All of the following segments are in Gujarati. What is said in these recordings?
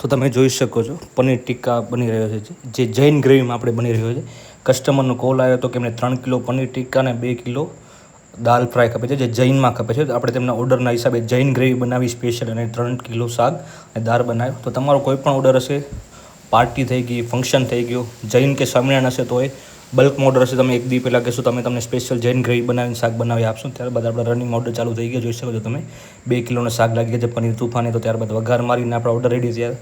તો તમે જોઈ શકો છો પનીર ટિક્કા બની રહ્યો છે, જે જૈન ગ્રેવીમાં આપણે બની રહ્યો છે. કસ્ટમરનો કોલ આવ્યો હતો કે એમને 3 કિલો પનીર ટિક્કા અને 2 કિલો દાલ ફ્રાય ખપે છે, જે જૈનમાં ખપે છે. તો આપણે તેમના ઓર્ડરના હિસાબે જૈન ગ્રેવી બનાવી સ્પેશિયલ અને 3 કિલો શાક અને દાળ બનાવ્યો. તો તમારો કોઈ પણ ઓર્ડર હશે, પાર્ટી થઈ ગઈ, ફંક્શન થઈ ગયું, જૈન કે સ્વામિનારાયણ હશે તો એ બલ્કમાં ઓર્ડર હશે, તમે એક દી પહેલાં કહેશો તમને સ્પેશિયલ જૈન ગ્રેવી બનાવીને શાક બનાવી આપશું. ત્યારબાદ આપણે રનિંગ ઓર્ડર ચાલુ થઈ ગયો, જોઈ શકો છો તમે 2 કિલોનો શાક લાગી ગયા છે પનીર તુફાની. તો ત્યારબાદ વઘાર મારીને આપણા ઓર્ડર રેડી થયા.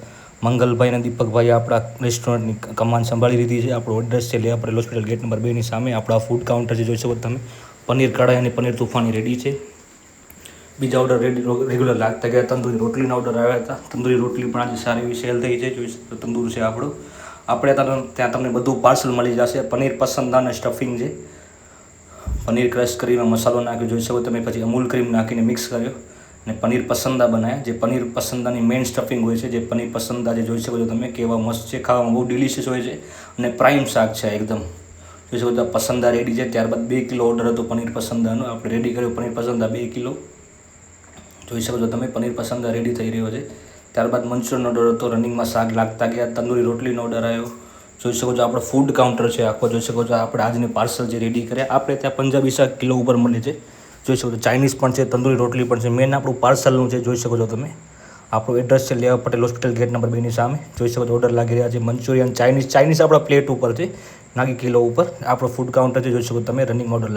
મંગલભાઈ અને દીપકભાઈ આપણા રેસ્ટોરન્ટની કમાન સંભાળી લીધી છે. આપણો એડ્રેસ છે લેઆપરેલ હોસ્પિટલ ગેટ નંબર 2 ની સામે. આપણા ફૂડ કાઉન્ટર છે, જોઈ શકો તમે પનીર કઢાઈ અને પનીર તુફાની રેડી છે. બીજા ઓર્ડર રેગ્યુલર લાગતા ગયા. તંદૂરી રોટલીના ઓર્ડર આવ્યા હતા. તંદૂરી રોટલી પણ આજે સારી એવી સેલ થઈ છે. જોઈ શકો તંદૂર છે આપણો. આપણે ત્યાં તમને બધું પાર્સલ મળી જશે. પનીર પસંદ અને સ્ટફિંગ છે. પનીર ક્રશ કરીને મસાલો નાખ્યો, જોઈ શકો તમે. પછી અમૂલ ક્રીમ નાખીને મિક્સ કર્યો અને પનીર પસંદા બનાવ્યા. જે પનીર પસંદાની મેઇન સ્ટફિંગ હોય છે, જે પનીર પસંદા જે જોઈ શકો છો તમે કેવા મસ્ત છે, ખાવામાં બહુ ડિલિશિયસ હોય છે અને પ્રાઇમ શાક છે એકદમ. જોઈ શકો છો પસંદા રેડી છે. ત્યારબાદ 2 કિલો ઓર્ડર હતો પનીર પસંદાનો, આપણે રેડી કર્યો પનીર પસંદા 2 કિલો. જોઈ શકો છો તમે પનીર પસંદા રેડી થઈ રહ્યો છે. ત્યારબાદ મંચુરિયન ઓર્ડર હતો, રનિંગમાં શાક લાગતા ગયા. તંદૂરી રોટલીનો ઓર્ડર આવ્યો. જોઈ શકો છો આપણો ફૂડ કાઉન્ટર છે આખો. જોઈ શકો છો આપણે આજની પાર્સલ જે રેડી કર્યા. આપણે ત્યાં પંજાબી શાક કિલો ઉપર મળે છે. જોઈ શકો છો ચાઇનીઝ પણ છે, તંદૂરી રોટલી પણ છે. મેન આપણું પાર્સલનું છે, જોઈ શકો છો તમે. આપણું એડ્રેસ છે લેવા પટેલ હોસ્પિટલ ગેટ નંબર 2 ની સામે. જોઈ શકો છો ઓર્ડર લાગી રહ્યા છે મંચુરિયન, ચાઇનીઝ આપણા પ્લેટ ઉપર છે, નાગી કિલો ઉપર આપણો ફૂડ કાઉન્ટર છે. જોઈ શકો તમે રનિંગ ઓર્ડર